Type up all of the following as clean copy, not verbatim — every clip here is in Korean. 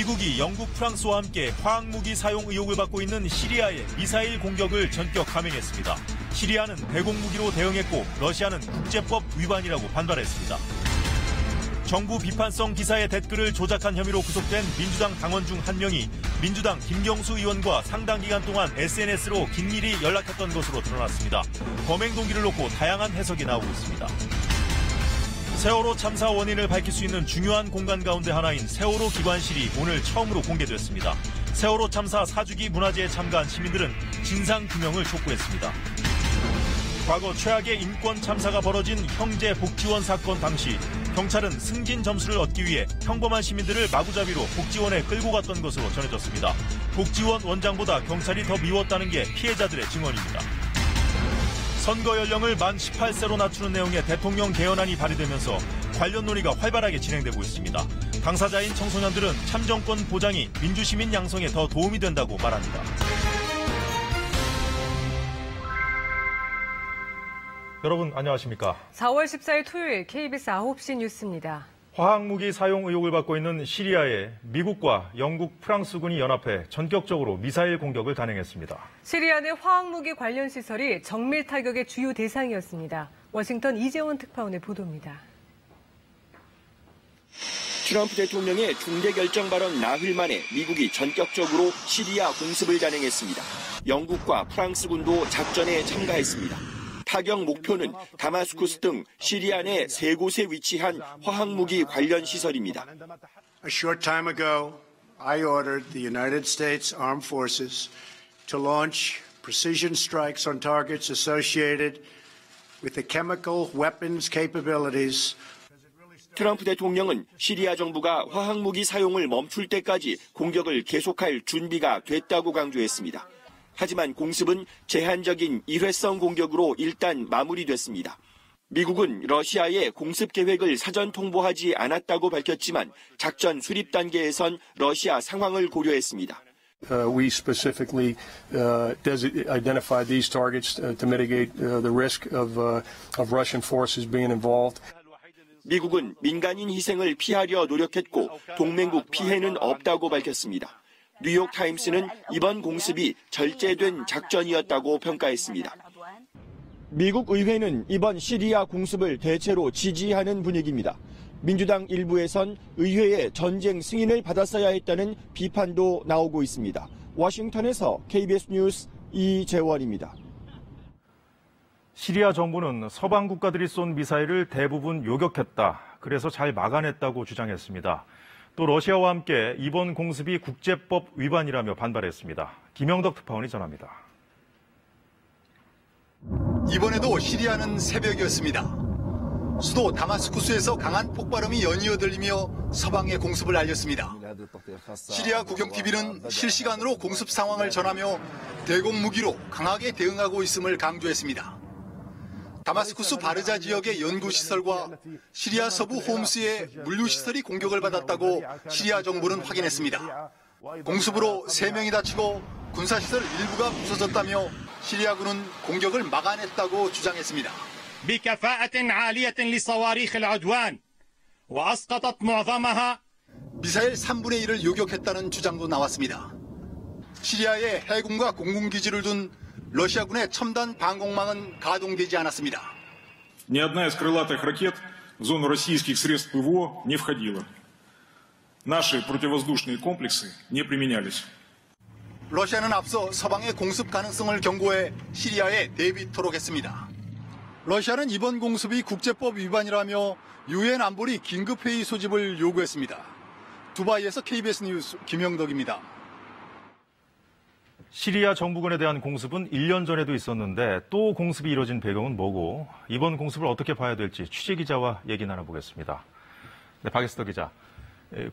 미국이 영국, 프랑스와 함께 화학무기 사용 의혹을 받고 있는 시리아의 미사일 공격을 전격 감행했습니다. 시리아는 대공무기로 대응했고 러시아는 국제법 위반이라고 반발했습니다. 정부 비판성 기사의 댓글을 조작한 혐의로 구속된 민주당 당원 중 한 명이 민주당 김경수 의원과 상당 기간 동안 SNS로 긴밀히 연락했던 것으로 드러났습니다. 범행 동기를 놓고 다양한 해석이 나오고 있습니다. 세월호 참사 원인을 밝힐 수 있는 중요한 공간 가운데 하나인 세월호 기관실이 오늘 처음으로 공개됐습니다. 세월호 참사 4주기 문화제에 참가한 시민들은 진상규명을 촉구했습니다. 과거 최악의 인권 참사가 벌어진 형제 복지원 사건 당시 경찰은 승진 점수를 얻기 위해 평범한 시민들을 마구잡이로 복지원에 끌고 갔던 것으로 전해졌습니다. 복지원 원장보다 경찰이 더 미웠다는 게 피해자들의 증언입니다. 선거 연령을 만 18세로 낮추는 내용의 대통령 개헌안이 발의되면서 관련 논의가 활발하게 진행되고 있습니다. 당사자인 청소년들은 참정권 보장이 민주시민 양성에 더 도움이 된다고 말합니다. 여러분 안녕하십니까? 4월 14일 토요일 KBS 9시 뉴스입니다. 화학무기 사용 의혹을 받고 있는 시리아에 미국과 영국, 프랑스군이 연합해 전격적으로 미사일 공격을 단행했습니다. 시리아 내 화학무기 관련 시설이 정밀 타격의 주요 대상이었습니다. 워싱턴 이재원 특파원의 보도입니다. 트럼프 대통령의 중대 결정 발언 나흘 만에 미국이 전격적으로 시리아 공습을 단행했습니다. 영국과 프랑스군도 작전에 참가했습니다. 타격 목표는 다마스쿠스 등 시리아 내 3곳에 위치한 화학무기 관련 시설입니다. A short time ago, I ordered the United States Armed Forces to launch precision strikes on targets associated with the chemical weapons capabilities. 트럼프 대통령은 시리아 정부가 화학무기 사용을 멈출 때까지 공격을 계속할 준비가 됐다고 강조했습니다. 하지만 공습은 제한적인 일회성 공격으로 일단 마무리됐습니다. 미국은 러시아의 공습 계획을 사전 통보하지 않았다고 밝혔지만 작전 수립 단계에선 러시아 상황을 고려했습니다. We specifically identified these targets to mitigate the risk of Russian forces being involved. 미국은 민간인 희생을 피하려 노력했고 동맹국 피해는 없다고 밝혔습니다. 뉴욕타임스는 이번 공습이 절제된 작전이었다고 평가했습니다. 미국 의회는 이번 시리아 공습을 대체로 지지하는 분위기입니다. 민주당 일부에선 의회의 전쟁 승인을 받았어야 했다는 비판도 나오고 있습니다. 워싱턴에서 KBS 뉴스 이재원입니다. 시리아 정부는 서방 국가들이 쏜 미사일을 대부분 요격했다. 그래서 잘 막아냈다고 주장했습니다. 또 러시아와 함께 이번 공습이 국제법 위반이라며 반발했습니다. 김영덕 특파원이 전합니다. 이번에도 시리아는 새벽이었습니다. 수도 다마스쿠스에서 강한 폭발음이 연이어 들리며 서방의 공습을 알렸습니다. 시리아 국영TV는 실시간으로 공습 상황을 전하며 대공무기로 강하게 대응하고 있음을 강조했습니다. 다마스쿠스 바르자 지역의 연구시설과 시리아 서부 홈스의 물류시설이 공격을 받았다고 시리아 정부는 확인했습니다. 공습으로 3명이 다치고 군사시설 일부가 부서졌다며 시리아군은 공격을 막아냈다고 주장했습니다. 미사일 3분의 1을 요격했다는 주장도 나왔습니다. 시리아에 해군과 공군기지를 둔 러시아군의 첨단 방공망은 가동되지 않았습니다. Ни одна из крылатых ракет в зону российских средств ПВО не входила. Наши противовоздушные комплексы не применялись. 러시아는 앞서 서방의 공습 가능성을 경고해 시리아에 대비토록 했습니다. 러시아는 이번 공습이 국제법 위반이라며 유엔 안보리 긴급회의 소집을 요구했습니다. 두바이에서 KBS 뉴스 김영덕입니다. 시리아 정부군에 대한 공습은 1년 전에도 있었는데 또 공습이 이뤄진 배경은 뭐고 이번 공습을 어떻게 봐야 될지 취재기자와 얘기 나눠보겠습니다. 네, 박예스더 기자.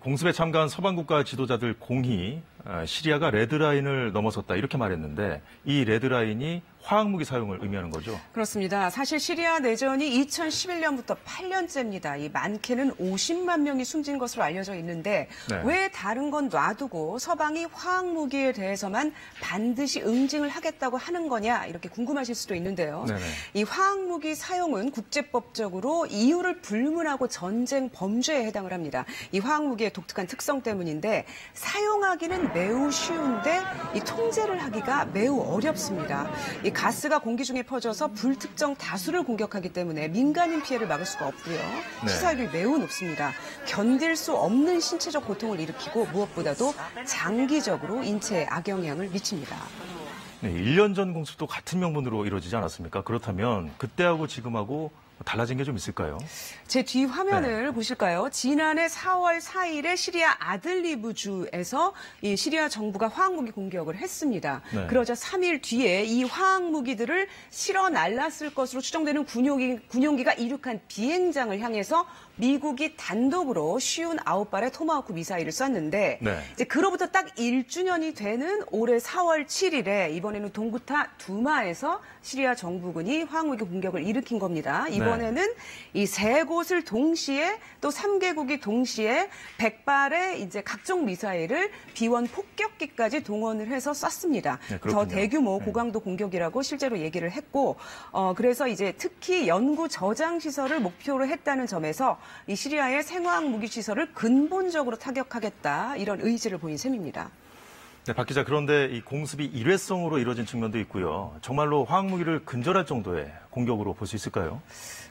공습에 참가한 서방 국가 지도자들 공히 시리아가 레드라인을 넘어섰다 이렇게 말했는데 이 레드라인이 화학무기 사용을 의미하는 거죠? 그렇습니다. 사실 시리아 내전이 2011년부터 8년째입니다. 이 많게는 50만 명이 숨진 것으로 알려져 있는데 네. 왜 다른 건 놔두고 서방이 화학무기에 대해서만 반드시 응징을 하겠다고 하는 거냐 이렇게 궁금하실 수도 있는데요. 네네. 이 화학무기 사용은 국제법적으로 이유를 불문하고 전쟁 범죄에 해당을 합니다. 이 화학무기의 독특한 특성 때문인데 사용하기는 매우 쉬운데 이 통제를 하기가 매우 어렵습니다. 이 가스가 공기 중에 퍼져서 불특정 다수를 공격하기 때문에 민간인 피해를 막을 수가 없고요. 네. 치사율이 매우 높습니다. 견딜 수 없는 신체적 고통을 일으키고 무엇보다도 장기적으로 인체에 악영향을 미칩니다. 네, 1년 전 공습도 같은 명분으로 이루어지지 않았습니까? 그렇다면 그때하고 지금하고 달라진 게 좀 있을까요? 제 뒤 화면을 보실까요? 지난해 4월 4일에 시리아 아들리브 주에서 이 시리아 정부가 화학무기 공격을 했습니다. 네. 그러자 3일 뒤에 이 화학무기들을 실어 날랐을 것으로 추정되는 군용기가 이륙한 비행장을 향해서 미국이 단독으로 59발의 토마호크 미사일을 쐈는데 네. 이제 그로부터 딱 1주년이 되는 올해 4월 7일에 이번에는 동구타 두마에서 시리아 정부군이 화학무기 공격을 일으킨 겁니다. 이번에는 이 세 곳을 동시에 또 3개국이 동시에 100발의 이제 각종 미사일을 비원 폭격기까지 동원을 해서 쐈습니다. 네, 더 대규모 고강도 공격이라고 실제로 얘기를 했고 그래서 이제 특히 연구 저장 시설을 목표로 했다는 점에서 이 시리아의 생화학 무기 시설을 근본적으로 타격하겠다 이런 의지를 보인 셈입니다. 네, 박 기자, 그런데 이 공습이 일회성으로 이루어진 측면도 있고요. 정말로 화학무기를 근절할 정도의 공격으로 볼 수 있을까요?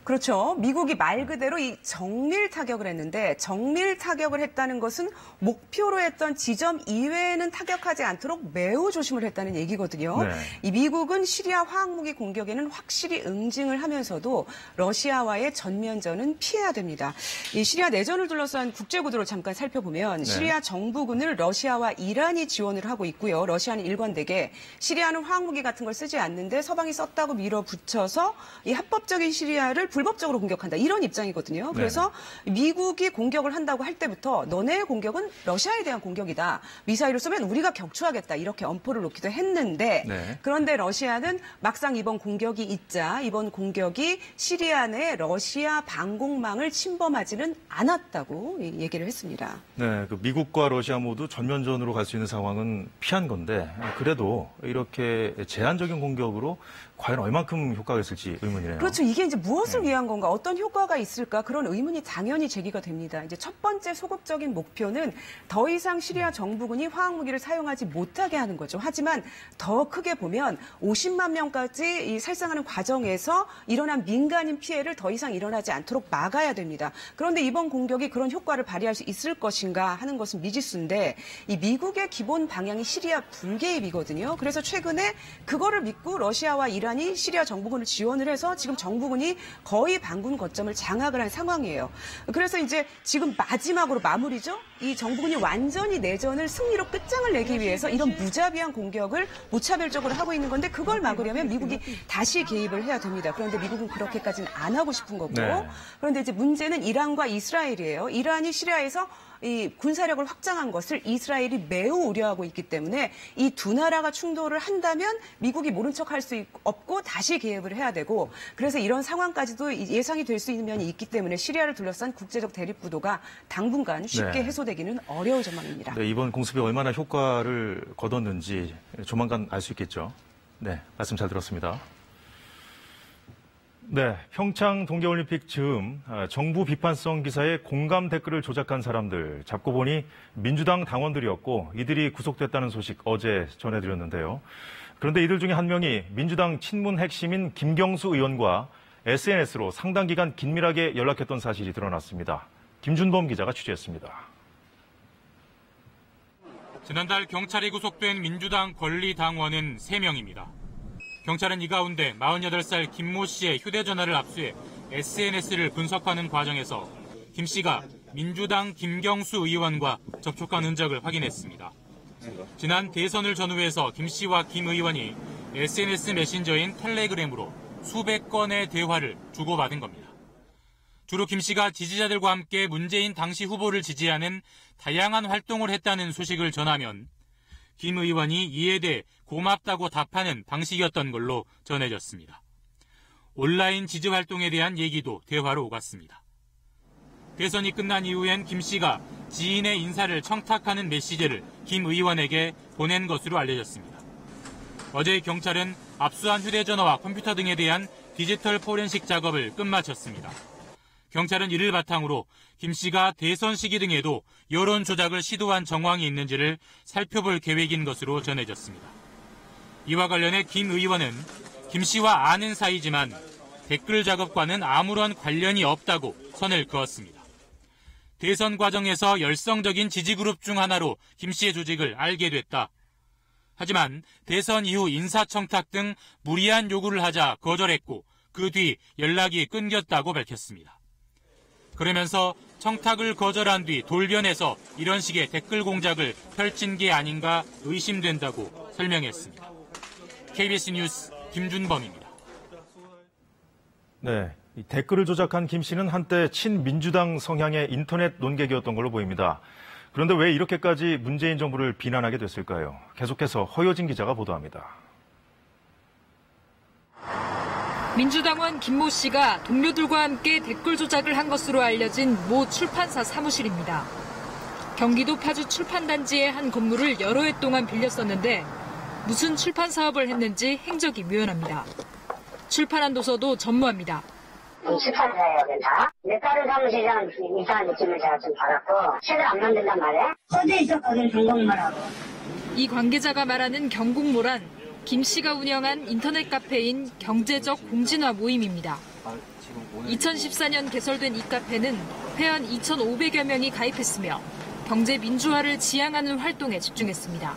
그렇죠. 미국이 말 그대로 이 정밀 타격을 했는데 정밀 타격을 했다는 것은 목표로 했던 지점 이외에는 타격하지 않도록 매우 조심을 했다는 얘기거든요. 네. 이 미국은 시리아 화학무기 공격에는 확실히 응징을 하면서도 러시아와의 전면전은 피해야 됩니다. 이 시리아 내전을 둘러싼 국제구도를 잠깐 살펴보면 시리아 정부군을 러시아와 이란이 지원을 하고 있고요. 러시아는 일관되게 시리아는 화학무기 같은 걸 쓰지 않는데 서방이 썼다고 밀어붙여서 이 합법적인 시리아를 불법적으로 공격한다. 이런 입장이거든요. 그래서 미국이 공격을 한다고 할 때부터 너네의 공격은 러시아에 대한 공격이다. 미사일을 쏘면 우리가 격추하겠다. 이렇게 엄포를 놓기도 했는데 그런데 러시아는 막상 이번 공격이 있자 이번 공격이 시리아 내 러시아 방공망을 침범하지는 않았다고 얘기를 했습니다. 네, 그 미국과 러시아 모두 전면전으로 갈 수 있는 상황은 피한 건데 그래도 이렇게 제한적인 공격으로 과연 얼만큼 효과가 있을지 의문이네요. 그렇죠. 이게 이제 무엇을 위한 건가, 어떤 효과가 있을까 그런 의문이 당연히 제기가 됩니다. 이제 첫 번째 소극적인 목표는 더 이상 시리아 정부군이 화학무기를 사용하지 못하게 하는 거죠. 하지만 더 크게 보면 50만 명까지 이 살상하는 과정에서 일어난 민간인 피해를 더 이상 일어나지 않도록 막아야 됩니다. 그런데 이번 공격이 그런 효과를 발휘할 수 있을 것인가 하는 것은 미지수인데 이 미국의 기본 방향이 시리아 불개입이거든요. 그래서 최근에 그거를 믿고 러시아와 이란이 시리아 정부군을 지원을 해서 지금 정부군이 거의 반군 거점을 장악을 한 상황이에요. 그래서 이제 지금 마지막으로 마무리죠. 이 정부군이 완전히 내전을 승리로 끝장을 내기 위해서 이런 무자비한 공격을 무차별적으로 하고 있는 건데 그걸 막으려면 미국이 다시 개입을 해야 됩니다. 그런데 미국은 그렇게까지는 안 하고 싶은 거고. 그런데 이제 문제는 이란과 이스라엘이에요. 이란이 시리아에서 이 군사력을 확장한 것을 이스라엘이 매우 우려하고 있기 때문에 이 두 나라가 충돌을 한다면 미국이 모른 척할 수 없고 다시 개입을 해야 되고 그래서 이런 상황까지도 예상이 될 수 있는 면이 있기 때문에 시리아를 둘러싼 국제적 대립 구도가 당분간 쉽게 해소되기는 어려울 전망입니다. 네, 이번 공습이 얼마나 효과를 거뒀는지 조만간 알 수 있겠죠. 네, 말씀 잘 들었습니다. 네, 평창 동계올림픽 즈음 정부 비판성 기사에 공감 댓글을 조작한 사람들 잡고 보니 민주당 당원들이었고 이들이 구속됐다는 소식 어제 전해드렸는데요. 그런데 이들 중에 한 명이 민주당 친문 핵심인 김경수 의원과 SNS로 상당 기간 긴밀하게 연락했던 사실이 드러났습니다. 김준범 기자가 취재했습니다. 지난달 경찰이 구속된 민주당 권리당원은 3명입니다. 경찰은 이 가운데 48살 김모 씨의 휴대전화를 압수해 SNS를 분석하는 과정에서 김 씨가 민주당 김경수 의원과 접촉한 흔적을 확인했습니다. 지난 대선을 전후해서 김 씨와 김 의원이 SNS 메신저인 텔레그램으로 수백 건의 대화를 주고받은 겁니다. 주로 김 씨가 지지자들과 함께 문재인 당시 후보를 지지하는 다양한 활동을 했다는 소식을 전하면 김 의원이 이에 대해 고맙다고 답하는 방식이었던 걸로 전해졌습니다. 온라인 지지 활동에 대한 얘기도 대화로 오갔습니다. 대선이 끝난 이후엔 김 씨가 지인의 인사를 청탁하는 메시지를 김 의원에게 보낸 것으로 알려졌습니다. 어제 경찰은 압수한 휴대전화와 컴퓨터 등에 대한 디지털 포렌식 작업을 끝마쳤습니다. 경찰은 이를 바탕으로 김 씨가 대선 시기 등에도 여론 조작을 시도한 정황이 있는지를 살펴볼 계획인 것으로 전해졌습니다. 이와 관련해 김 의원은 김 씨와 아는 사이지만 댓글 작업과는 아무런 관련이 없다고 선을 그었습니다. 대선 과정에서 열성적인 지지그룹 중 하나로 김 씨의 조직을 알게 됐다. 하지만 대선 이후 인사청탁 등 무리한 요구를 하자 거절했고 그 뒤 연락이 끊겼다고 밝혔습니다. 그러면서 청탁을 거절한 뒤 돌변해서 이런 식의 댓글 공작을 펼친 게 아닌가 의심된다고 설명했습니다. KBS 뉴스 김준범입니다. 네, 이 댓글을 조작한 김 씨는 한때 친민주당 성향의 인터넷 논객이었던 걸로 보입니다. 그런데 왜 이렇게까지 문재인 정부를 비난하게 됐을까요? 계속해서 허효진 기자가 보도합니다. 민주당원 김모 씨가 동료들과 함께 댓글 조작을 한 것으로 알려진 모 출판사 사무실입니다. 경기도 파주 출판단지의 한 건물을 여러 해 동안 빌렸었는데 무슨 출판 사업을 했는지 행적이 묘연합니다. 출판한 도서도 전무합니다. 출판사예요, 다. 넷가루 사무실이랑 이상한 느낌을 제가 좀 받았고 책을 안 만든단 말이에요. 써져 있었거든, 경공모라고. 이 관계자가 말하는 경공모란 김 씨가 운영한 인터넷 카페인 경제적 공진화 모임입니다. 2014년 개설된 이 카페는 회원 2,500여 명이 가입했으며 경제 민주화를 지향하는 활동에 집중했습니다.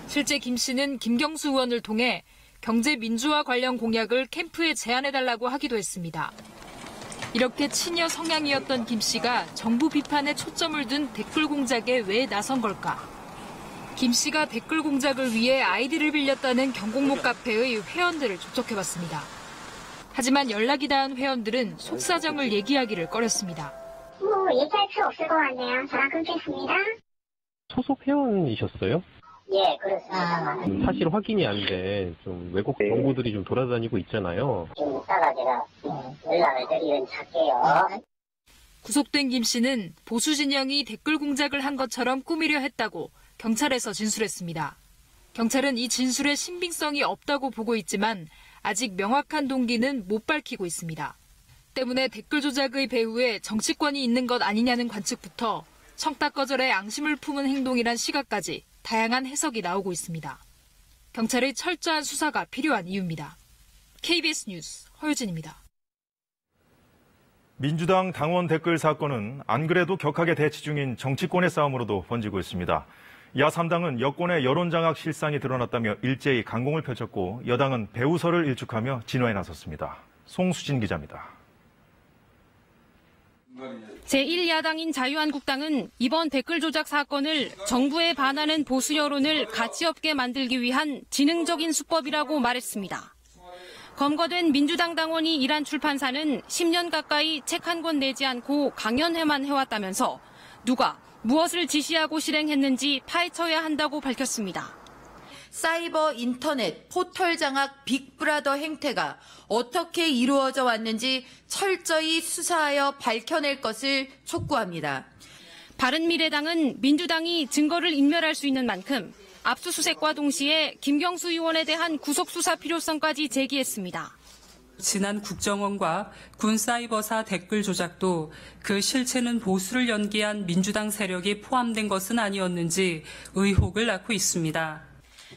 실제 김 씨는 김경수 의원을 통해 경제 민주화 관련 공약을 캠프에 제안해달라고 하기도 했습니다. 이렇게 친여 성향이었던 김 씨가 정부 비판에 초점을 둔 댓글 공작에 왜 나선 걸까? 김 씨가 댓글 공작을 위해 아이디를 빌렸다는 경공모 카페의 회원들을 접촉해봤습니다. 하지만 연락이 닿은 회원들은 속사정을 얘기하기를 꺼렸습니다. 얘기할 필요 없을 것 같네요. 전화 끊겠습니다. 소속 회원이셨어요? 예, 그렇습니다. 사실 확인이 안 돼. 좀 외국 정보들이 좀 돌아다니고 있잖아요. 좀 이따가 제가 연락을 드리면 할게요. 구속된 김 씨는 보수 진영이 댓글 공작을 한 것처럼 꾸미려 했다고 경찰에서 진술했습니다. 경찰은 이 진술에 신빙성이 없다고 보고 있지만 아직 명확한 동기는 못 밝히고 있습니다. 때문에 댓글 조작의 배후에 정치권이 있는 것 아니냐는 관측부터 청탁 거절에 앙심을 품은 행동이란 시각까지 다양한 해석이 나오고 있습니다. 경찰의 철저한 수사가 필요한 이유입니다. KBS 뉴스 허유진입니다. 민주당 당원 댓글 사건은 안 그래도 격하게 대치 중인 정치권의 싸움으로도 번지고 있습니다. 야3당은 여권의 여론장악 실상이 드러났다며 일제히 강공을 펼쳤고 여당은 배후설을 일축하며 진화에 나섰습니다. 송수진 기자입니다. 제1야당인 자유한국당은 이번 댓글 조작 사건을 정부에 반하는 보수 여론을 가치없게 만들기 위한 지능적인 수법이라고 말했습니다. 검거된 민주당 당원이 일한 출판사는 10년 가까이 책 한 권 내지 않고 강연회만 해왔다면서 누가 무엇을 지시하고 실행했는지 파헤쳐야 한다고 밝혔습니다. 사이버 인터넷 포털 장악 빅브라더 행태가 어떻게 이루어져 왔는지 철저히 수사하여 밝혀낼 것을 촉구합니다. 바른미래당은 민주당이 증거를 인멸할 수 있는 만큼 압수수색과 동시에 김경수 의원에 대한 구속수사 필요성까지 제기했습니다. 지난 국정원과 군 사이버사 댓글 조작도 그 실체는 보수를 연기한 민주당 세력이 포함된 것은 아니었는지 의혹을 낳고 있습니다.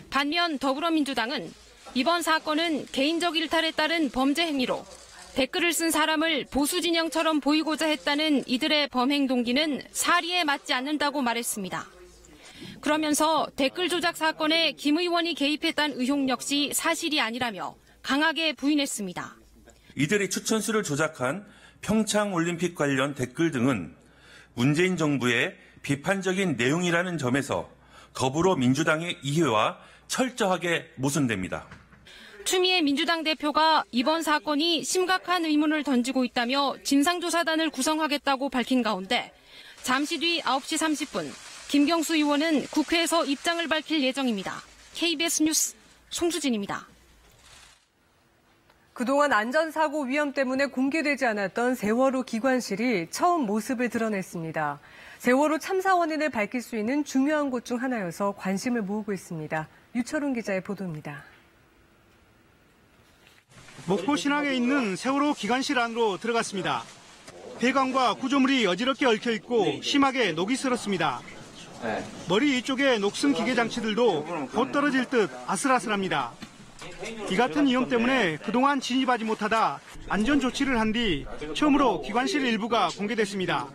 반면 더불어민주당은 이번 사건은 개인적 일탈에 따른 범죄 행위로 댓글을 쓴 사람을 보수 진영처럼 보이고자 했다는 이들의 범행 동기는 사리에 맞지 않는다고 말했습니다. 그러면서 댓글 조작 사건에 김 의원이 개입했다는 의혹 역시 사실이 아니라며 강하게 부인했습니다. 이들이 추천수를 조작한 평창올림픽 관련 댓글 등은 문재인 정부의 비판적인 내용이라는 점에서 더불어민주당의 이해와 철저하게 모순됩니다. 추미애 민주당 대표가 이번 사건이 심각한 의문을 던지고 있다며 진상조사단을 구성하겠다고 밝힌 가운데 잠시 뒤 9시 30분 김경수 의원은 국회에서 입장을 밝힐 예정입니다. KBS 뉴스 송수진입니다. 그동안 안전사고 위험 때문에 공개되지 않았던 세월호 기관실이 처음 모습을 드러냈습니다. 세월호 참사 원인을 밝힐 수 있는 중요한 곳 중 하나여서 관심을 모으고 있습니다. 유철훈 기자의 보도입니다. 목포 신항에 있는 세월호 기관실 안으로 들어갔습니다. 배관과 구조물이 어지럽게 얽혀있고 심하게 녹이 슬었습니다. 머리 위쪽에 녹슨 기계 장치들도 곧 떨어질 듯 아슬아슬합니다. 이 같은 위험 때문에 그동안 진입하지 못하다 안전 조치를 한 뒤 처음으로 기관실 일부가 공개됐습니다.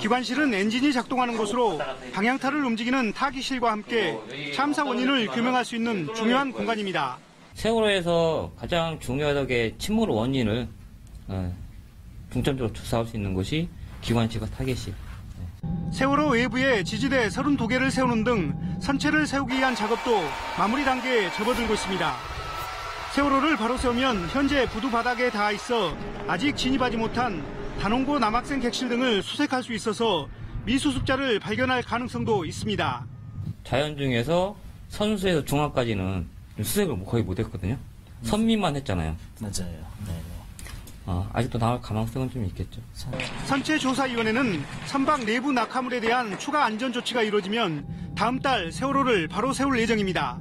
기관실은 엔진이 작동하는 곳으로 방향타를 움직이는 타기실과 함께 참사 원인을 규명할 수 있는 중요한 공간입니다. 세월호에서 가장 중요하게 침몰 원인을 중점적으로 조사할 수 있는 곳이 기관실과 타겟실. 세월호 외부에 지지대 32개를 세우는 등 선체를 세우기 위한 작업도 마무리 단계에 접어들고 있습니다. 세월호를 바로 세우면 현재 부두 바닥에 닿아 있어 아직 진입하지 못한 단원고 남학생 객실 등을 수색할 수 있어서 미수습자를 발견할 가능성도 있습니다. 자연 중에서 선수에서 중학까지는 수색을 거의 못했거든요. 선미만 했잖아요. 맞아요. 네. 아직도 나올 가능성은 좀 있겠죠. 선체조사위원회는 선박 내부 낙하물에 대한 추가 안전조치가 이루어지면 다음 달 세월호를 바로 세울 예정입니다.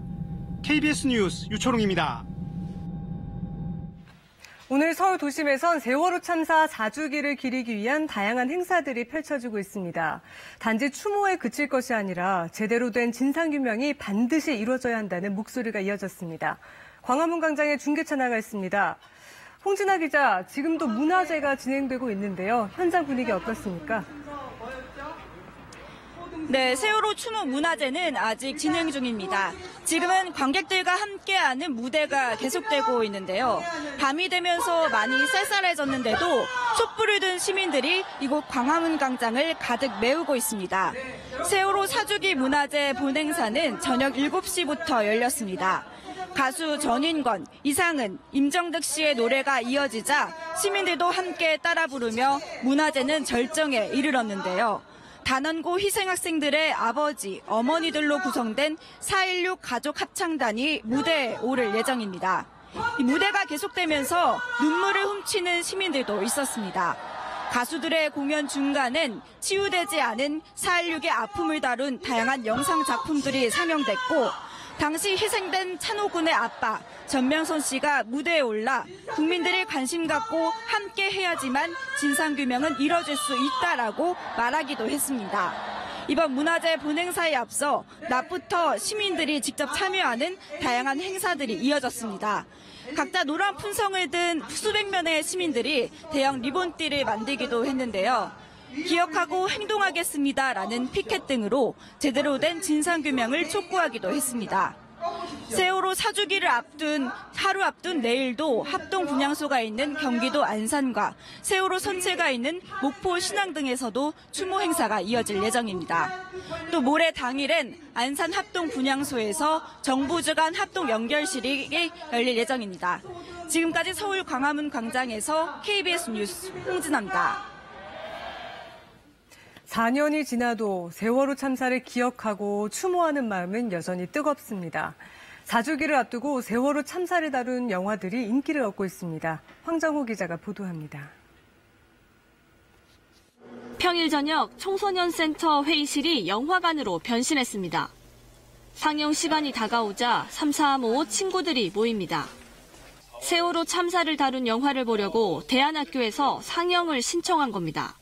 KBS 뉴스 유초롱입니다. 오늘 서울 도심에선 세월호 참사 4주기를 기리기 위한 다양한 행사들이 펼쳐지고 있습니다. 단지 추모에 그칠 것이 아니라 제대로 된 진상규명이 반드시 이루어져야 한다는 목소리가 이어졌습니다. 광화문 광장에 중계차 나가 있습니다. 홍진아 기자, 지금도 문화제가 진행되고 있는데요. 현장 분위기 어떻습니까? 네, 세월호 추모 문화제는 아직 진행 중입니다. 지금은 관객들과 함께하는 무대가 계속되고 있는데요. 밤이 되면서 많이 쌀쌀해졌는데도 촛불을 든 시민들이 이곳 광화문 광장을 가득 메우고 있습니다. 세월호 4주기 문화제 본행사는 저녁 7시부터 열렸습니다. 가수 전인권, 이상은, 임정득 씨의 노래가 이어지자 시민들도 함께 따라 부르며 문화제는 절정에 이르렀는데요. 단원고 희생학생들의 아버지, 어머니들로 구성된 4.16 가족 합창단이 무대에 오를 예정입니다. 이 무대가 계속되면서 눈물을 훔치는 시민들도 있었습니다. 가수들의 공연 중간엔 치유되지 않은 4.16의 아픔을 다룬 다양한 영상 작품들이 상영됐고 당시 희생된 찬호군의 아빠 전명선 씨가 무대에 올라 국민들이 관심 갖고 함께 해야지만 진상규명은 이뤄질 수 있다라고 말하기도 했습니다. 이번 문화제 본행사에 앞서 낮부터 시민들이 직접 참여하는 다양한 행사들이 이어졌습니다. 각자 노란 풍성을 든 수백 명의 시민들이 대형 리본띠를 만들기도 했는데요. 기억하고 행동하겠습니다라는 피켓 등으로 제대로 된 진상규명을 촉구하기도 했습니다. 세월호 4주기를 하루 앞둔 내일도 합동 분향소가 있는 경기도 안산과 세월호 선체가 있는 목포 신항 등에서도 추모 행사가 이어질 예정입니다. 또 모레 당일엔 안산 합동 분향소에서 정부 주관 합동 연결실이 열릴 예정입니다. 지금까지 서울 광화문 광장에서 KBS 뉴스 홍진아입니다. 4년이 지나도 세월호 참사를 기억하고 추모하는 마음은 여전히 뜨겁습니다. 4주기를 앞두고 세월호 참사를 다룬 영화들이 인기를 얻고 있습니다. 황정호 기자가 보도합니다. 평일 저녁 청소년센터 회의실이 영화관으로 변신했습니다. 상영 시간이 다가오자 삼삼오오 친구들이 모입니다. 세월호 참사를 다룬 영화를 보려고 대안학교에서 상영을 신청한 겁니다.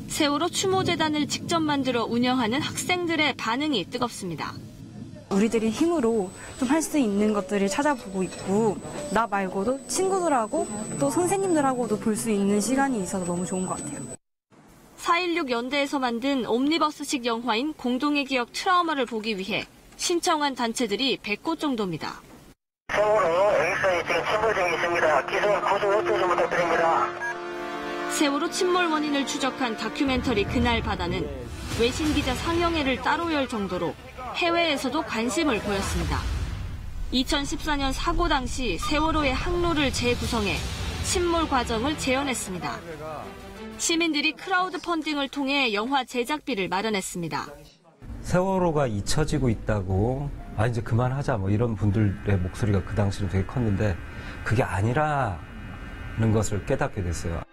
세월호 추모재단을 직접 만들어 운영하는 학생들의 반응이 뜨겁습니다. 우리들이 힘으로 좀 할 수 있는 것들을 찾아보고 있고 나 말고도 친구들하고 또 선생님들하고도 볼 수 있는 시간이 있어서 너무 좋은 것 같아요. 4.16 연대에서 만든 옴니버스식 영화인 공동의 기억 트라우마를 보기 위해 신청한 단체들이 100곳 정도입니다. 세월호 A사에 지금 침몰 중에 있습니다. 기소 구조 협조 좀 부탁드립니다. 세월호 침몰 원인을 추적한 다큐멘터리 그날 바다는 외신 기자 상영회를 따로 열 정도로 해외에서도 관심을 보였습니다. 2014년 사고 당시 세월호의 항로를 재구성해 침몰 과정을 재현했습니다. 시민들이 크라우드 펀딩을 통해 영화 제작비를 마련했습니다. 세월호가 잊혀지고 있다고 이제 그만하자 뭐 이런 분들의 목소리가 그 당시는 되게 컸는데 그게 아니라는 것을 깨닫게 됐어요.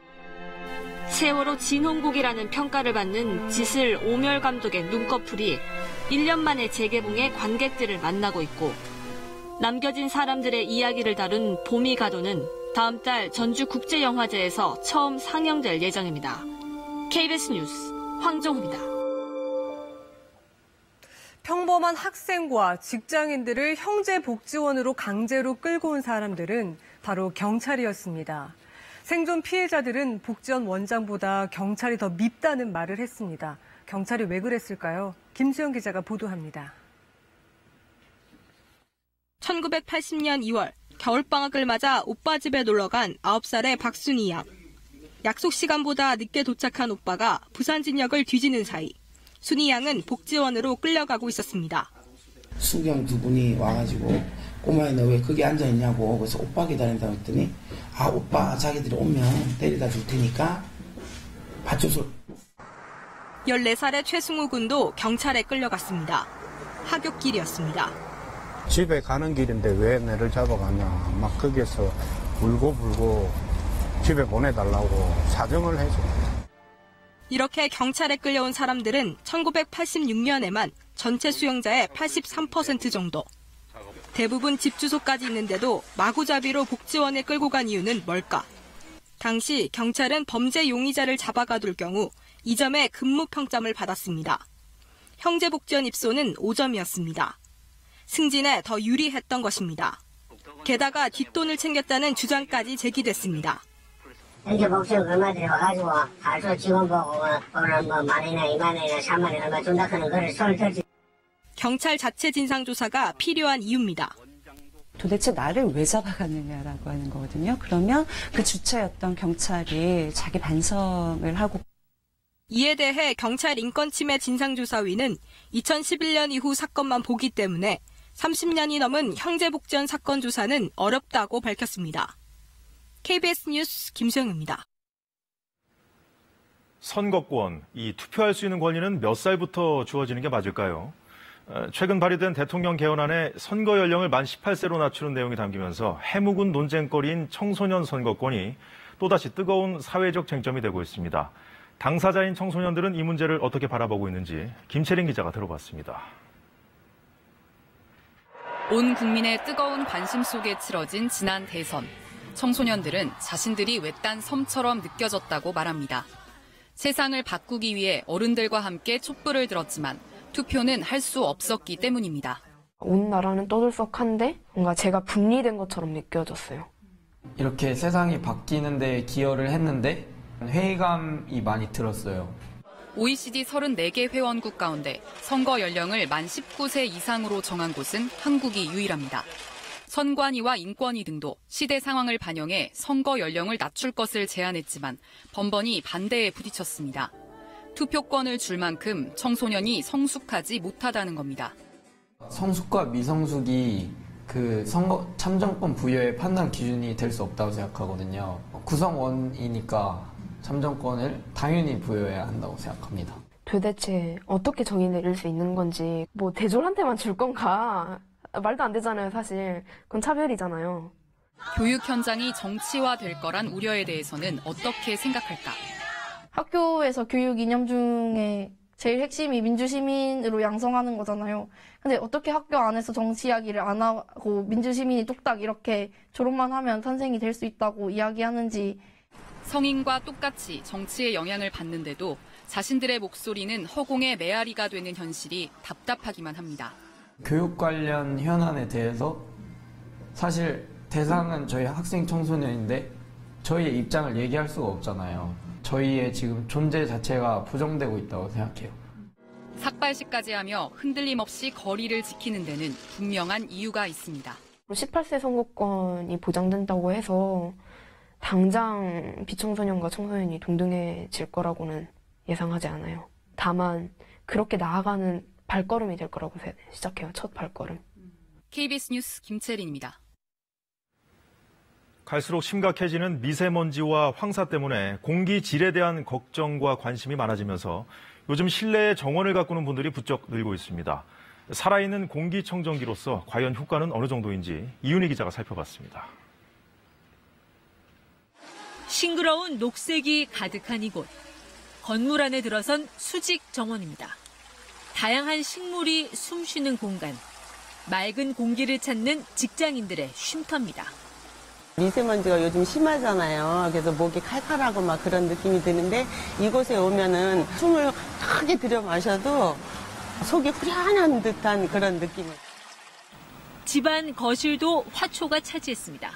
세월호 진홍국이라는 평가를 받는 지슬 오멸 감독의 눈꺼풀이 1년 만에 재개봉해 관객들을 만나고 있고 남겨진 사람들의 이야기를 다룬 봄이 가도는 다음 달 전주국제영화제에서 처음 상영될 예정입니다. KBS 뉴스 황정호입니다. 평범한 학생과 직장인들을 형제복지원으로 강제로 끌고 온 사람들은 바로 경찰이었습니다. 생존 피해자들은 복지원 원장보다 경찰이 더 밉다는 말을 했습니다. 경찰이 왜 그랬을까요? 김수영 기자가 보도합니다. 1980년 2월 겨울방학을 맞아 오빠 집에 놀러간 9살의 박순희 양. 약속 시간보다 늦게 도착한 오빠가 부산진역을 뒤지는 사이 순희 양은 복지원으로 끌려가고 있었습니다. 수경 두 분이 와가지고 꼬마야 너 왜 거기 앉아있냐고 그래서 오빠 기다린다고 했더니 오빠 자기들이 오면 데려다 줄 테니까 받쳐서 14살의 최승우 군도 경찰에 끌려갔습니다. 하굣길이었습니다. 집에 가는 길인데 왜 내를 잡아가냐 막 거기에서 울고 집에 보내달라고 사정을 해줘. 이렇게 경찰에 끌려온 사람들은 1986년에만 전체 수용자의 83% 정도. 대부분 집 주소까지 있는데도 마구잡이로 복지원에 끌고 간 이유는 뭘까? 당시 경찰은 범죄 용의자를 잡아가둘 경우 2점의 근무 평점을 받았습니다. 형제복지원 입소는 5점이었습니다. 승진에 더 유리했던 것입니다. 게다가 뒷돈을 챙겼다는 주장까지 제기됐습니다. 형제복지원 그마들이 와가지고 가서 직원 보고 오늘 뭐 만원이나 2만원이나 3만원 얼마 준다 하는 거를 손을 들지. 경찰 자체 진상조사가 필요한 이유입니다. 도대체 나를 왜 잡아갔느냐라고 하는 거거든요. 그러면 그 주체였던 경찰이 자기 반성을 하고. 이에 대해 경찰 인권침해 진상조사위는 2011년 이후 사건만 보기 때문에 30년이 넘은 형제복지원 사건 조사는 어렵다고 밝혔습니다. KBS 뉴스 김수영입니다. 선거권, 이 투표할 수 있는 권리는 몇 살부터 주어지는 게 맞을까요? 최근 발의된 대통령 개헌안에 선거 연령을 만 18세로 낮추는 내용이 담기면서 해묵은 논쟁거리인 청소년 선거권이 또다시 뜨거운 사회적 쟁점이 되고 있습니다. 당사자인 청소년들은 이 문제를 어떻게 바라보고 있는지 김채린 기자가 들어봤습니다. 온 국민의 뜨거운 관심 속에 치러진 지난 대선. 청소년들은 자신들이 외딴 섬처럼 느껴졌다고 말합니다. 세상을 바꾸기 위해 어른들과 함께 촛불을 들었지만 투표는 할 수 없었기 때문입니다. 온 나라는 떠들썩한데 뭔가 제가 분리된 것처럼 느껴졌어요. 이렇게 세상이 바뀌는 데 기여를 했는데 회의감이 많이 들었어요. OECD 34개 회원국 가운데 선거 연령을 만 19세 이상으로 정한 곳은 한국이 유일합니다. 선관위와 인권위 등도 시대 상황을 반영해 선거 연령을 낮출 것을 제안했지만 번번이 반대에 부딪혔습니다. 투표권을 줄 만큼 청소년이 성숙하지 못하다는 겁니다. 성숙과 미성숙이 그 선거 참정권 부여의 판단 기준이 될 수 없다고 생각하거든요. 구성원이니까 참정권을 당연히 부여해야 한다고 생각합니다. 도대체 어떻게 정의 내릴 수 있는 건지, 뭐 대졸한테만 줄 건가? 말도 안 되잖아요, 사실. 그건 차별이잖아요. 교육 현장이 정치화될 거란 우려에 대해서는 어떻게 생각할까? 학교에서 교육 이념 중에 제일 핵심이 민주시민으로 양성하는 거잖아요. 근데 어떻게 학교 안에서 정치 이야기를 안 하고 민주시민이 뚝딱 이렇게 졸업만 하면 탄생이 될 수 있다고 이야기하는지. 성인과 똑같이 정치에 영향을 받는데도 자신들의 목소리는 허공의 메아리가 되는 현실이 답답하기만 합니다. 교육 관련 현안에 대해서 사실 대상은 저희 학생 청소년인데 저희의 입장을 얘기할 수가 없잖아요. 저희의 지금 존재 자체가 부정되고 있다고 생각해요. 삭발식까지 하며 흔들림 없이 거리를 지키는 데는 분명한 이유가 있습니다. 18세 선거권이 보장된다고 해서 당장 비청소년과 청소년이 동등해질 거라고는 예상하지 않아요. 다만 그렇게 나아가는 발걸음이 될 거라고 시작해요. 첫 발걸음. KBS 뉴스 김채린입니다. 갈수록 심각해지는 미세먼지와 황사 때문에 공기 질에 대한 걱정과 관심이 많아지면서 요즘 실내의 정원을 가꾸는 분들이 부쩍 늘고 있습니다. 살아있는 공기청정기로서 과연 효과는 어느 정도인지 이윤희 기자가 살펴봤습니다. 싱그러운 녹색이 가득한 이곳. 건물 안에 들어선 수직 정원입니다. 다양한 식물이 숨쉬는 공간. 맑은 공기를 찾는 직장인들의 쉼터입니다. 미세먼지가 요즘 심하잖아요. 그래서 목이 칼칼하고 막 그런 느낌이 드는데 이곳에 오면은 숨을 크게 들여 마셔도 속이 후련한 듯한 그런 느낌이에요. 집안 거실도 화초가 차지했습니다.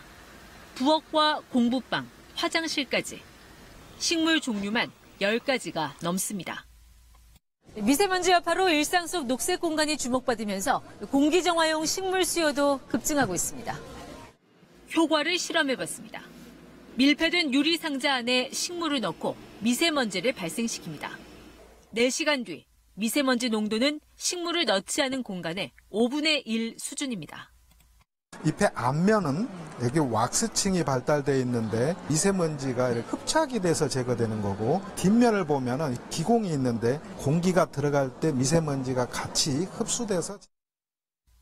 부엌과 공부방, 화장실까지. 식물 종류만 10가지가 넘습니다. 미세먼지 여파로 일상 속 녹색 공간이 주목받으면서 공기정화용 식물 수요도 급증하고 있습니다. 효과를 실험해봤습니다. 밀폐된 유리 상자 안에 식물을 넣고 미세먼지를 발생시킵니다. 4시간 뒤 미세먼지 농도는 식물을 넣지 않은 공간의 5분의 1 수준입니다. 잎의 앞면은 여기 왁스층이 발달되어 있는데 미세먼지가 이렇게 흡착이 돼서 제거되는 거고, 뒷면을 보면은 기공이 있는데 공기가 들어갈 때 미세먼지가 같이 흡수돼서.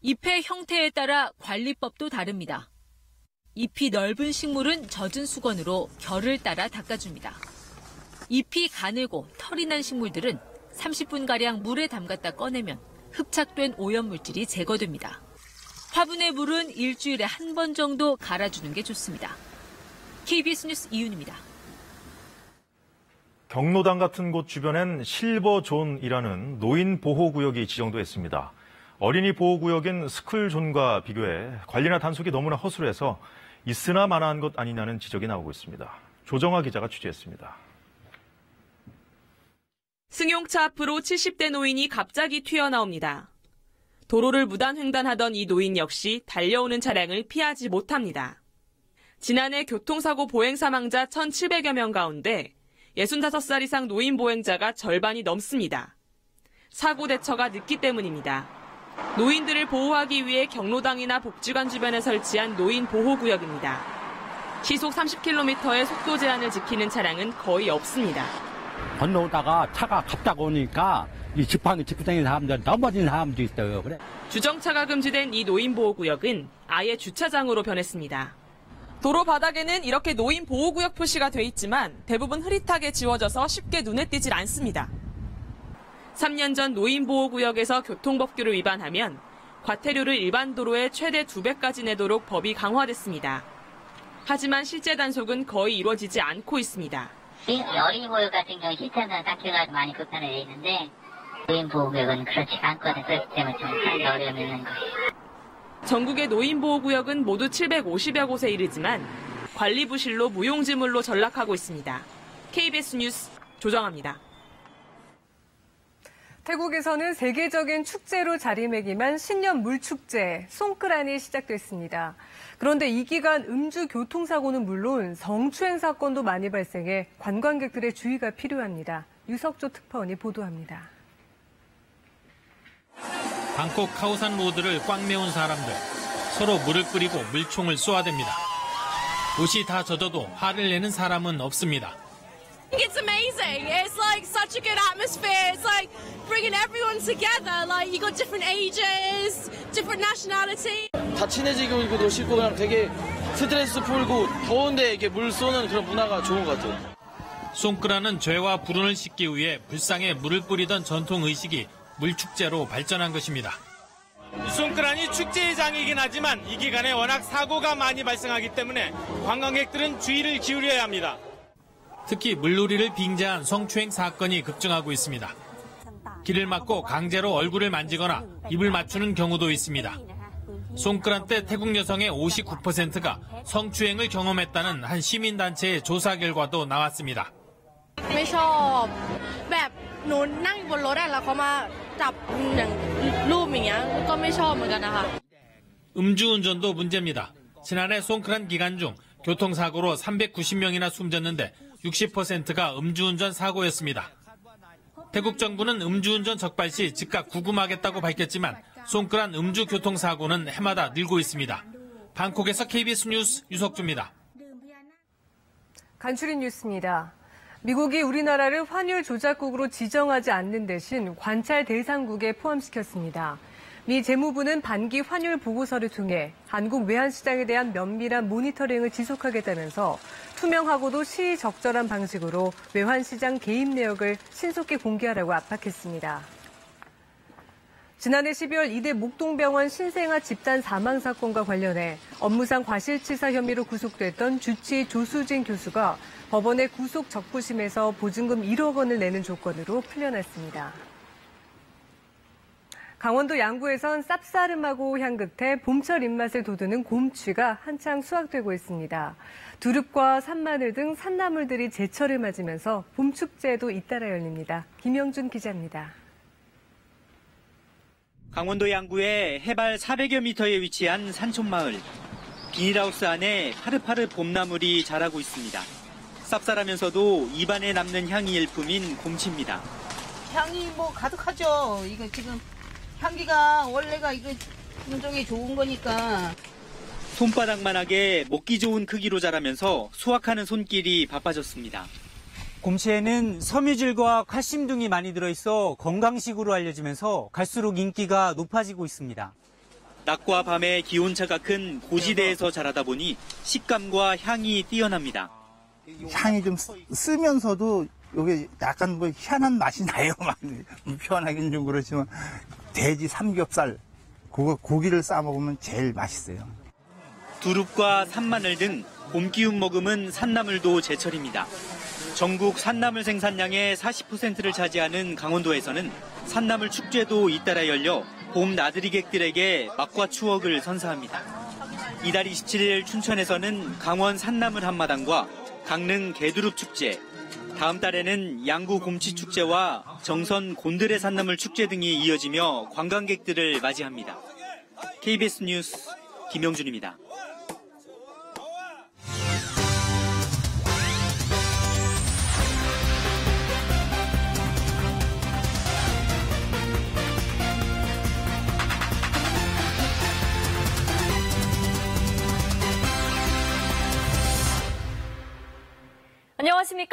잎의 형태에 따라 관리법도 다릅니다. 잎이 넓은 식물은 젖은 수건으로 결을 따라 닦아줍니다. 잎이 가늘고 털이 난 식물들은 30분가량 물에 담갔다 꺼내면 흡착된 오염물질이 제거됩니다. 화분의 물은 일주일에 한 번 정도 갈아주는 게 좋습니다. KBS 뉴스 이윤입니다. 경로당 같은 곳 주변엔 실버존이라는 노인 보호구역이 지정됐습니다. 어린이 보호구역인 스쿨존과 비교해 관리나 단속이 너무나 허술해서 있으나 마나한 것 아니냐는 지적이 나오고 있습니다. 조정아 기자가 취재했습니다. 승용차 앞으로 70대 노인이 갑자기 튀어나옵니다. 도로를 무단 횡단하던 이 노인 역시 달려오는 차량을 피하지 못합니다. 지난해 교통사고 보행 사망자 1,700여 명 가운데 65살 이상 노인 보행자가 절반이 넘습니다. 사고 대처가 늦기 때문입니다. 노인들을 보호하기 위해 경로당이나 복지관 주변에 설치한 노인 보호구역입니다. 시속 30km의 속도 제한을 지키는 차량은 거의 없습니다. 건너오다가 차가 갑자기 오니까 이 지팡이 짚고 다니는 사람들 넘어진 사람도 있어요. 그래. 주정차가 금지된 이 노인 보호구역은 아예 주차장으로 변했습니다. 도로 바닥에는 이렇게 노인 보호구역 표시가 돼 있지만 대부분 흐릿하게 지워져서 쉽게 눈에 띄질 않습니다. 3년 전 노인 보호구역에서 교통법규를 위반하면 과태료를 일반 도로의 최대 2배까지 내도록 법이 강화됐습니다. 하지만 실제 단속은 거의 이루어지지 않고 있습니다. 어린이 보호구역 같은 경우 실제는 딱지가 많이 불편해 돼 있는데 노인 보호구역은 그렇지 않거든요. 그렇기 때문에 좀 하기 어려움이 있는 거예요. 전국의 노인 보호구역은 모두 750여 곳에 이르지만 관리 부실로 무용지물로 전락하고 있습니다. KBS 뉴스 조정아입니다. 태국에서는 세계적인 축제로 자리매김한 신년 물축제 송크란이 시작됐습니다. 그런데 이 기간 음주 교통사고는 물론 성추행 사건도 많이 발생해 관광객들의 주의가 필요합니다. 유석조 특파원이 보도합니다. 방콕 카오산 로드를 꽉 메운 사람들. 서로 물을 끓이고 물총을 쏘아댑니다. 옷이 다 젖어도 화를 내는 사람은 없습니다. It's amazing. It's like such a good atmosphere. It's like bringing everyone together. Like you got different ages, different nationality. 다 친해지고 노시고 그냥 되게 스트레스 풀고 더운데 이렇게 물 쏘는 그런 문화가 좋은 것 같아요. 송크라는 죄와 불운을 씻기 위해 불상에 물을 뿌리던 전통 의식이 물축제로 발전한 것입니다. 송크란이 축제의 장이긴 하지만 이 기간에 워낙 사고가 많이 발생하기 때문에 관광객들은 주의를 기울여야 합니다. 특히 물놀이를 빙자한 성추행 사건이 급증하고 있습니다. 길을 막고 강제로 얼굴을 만지거나 입을 맞추는 경우도 있습니다. 송크란 때 태국 여성의 59%가 성추행을 경험했다는 한 시민단체의 조사 결과도 나왔습니다. ไม่ชอบแบบหนูนั่งอยู่บนรถแล้วเขามาจับอย่างรูปอย่างเงี้ยก็ไม่ชอบเหมือนกันนะคะ 음주운전도 문제입니다. 지난해 송크란 기간 중 교통사고로 390명이나 숨졌는데 60%가 음주운전 사고였습니다. 태국 정부는 음주운전 적발 시 즉각 구금하겠다고 밝혔지만 송크란 음주 교통사고는 해마다 늘고 있습니다. 방콕에서 KBS 뉴스 유석주입니다. 간추린 뉴스입니다. 미국이 우리나라를 환율 조작국으로 지정하지 않는 대신 관찰 대상국에 포함시켰습니다. 미 재무부는 반기 환율 보고서를 통해 한국 외환시장에 대한 면밀한 모니터링을 지속하겠다면서 투명하고도 시의적절한 방식으로 외환시장 개입 내역을 신속히 공개하라고 압박했습니다. 지난해 12월 이대 목동병원 신생아 집단 사망 사건과 관련해 업무상 과실치사 혐의로 구속됐던 주치 조수진 교수가 법원의 구속 적부심에서 보증금 1억 원을 내는 조건으로 풀려났습니다. 강원도 양구에선 쌉싸름하고 향긋해 봄철 입맛을 돋우는 곰취가 한창 수확되고 있습니다. 두릅과 산마늘 등 산나물들이 제철을 맞으면서 봄축제도 잇따라 열립니다. 김영준 기자입니다. 강원도 양구의 해발 400여 미터에 위치한 산촌마을. 비닐하우스 안에 파릇파릇 봄나물이 자라고 있습니다. 쌉쌀하면서도 입안에 남는 향이 일품인 곰취입니다. 향이 가득하죠. 이거 지금 향기가 원래가 이거 품종이 좋은 거니까. 손바닥만하게 먹기 좋은 크기로 자라면서 수확하는 손길이 바빠졌습니다. 곰취에는 섬유질과 칼슘 등이 많이 들어있어 건강식으로 알려지면서 갈수록 인기가 높아지고 있습니다. 낮과 밤의 기온차가 큰 고지대에서 자라다 보니 식감과 향이 뛰어납니다. 향이 좀 쓰면서도 이게 약간 희한한 맛이 나요. 표현하기는 좀 그렇지만 돼지 삼겹살 그거 고기를 싸 먹으면 제일 맛있어요. 두릅과 산마늘 등 봄 기운 머금은 산나물도 제철입니다. 전국 산나물 생산량의 40%를 차지하는 강원도에서는 산나물 축제도 잇따라 열려 봄 나들이객들에게 맛과 추억을 선사합니다. 이달 27일 춘천에서는 강원 산나물 한마당과 강릉 개두릅 축제, 다음 달에는 양구 곰취 축제와 정선 곤드레 산나물 축제 등이 이어지며 관광객들을 맞이합니다. KBS 뉴스 김영준입니다. 안녕하십니까.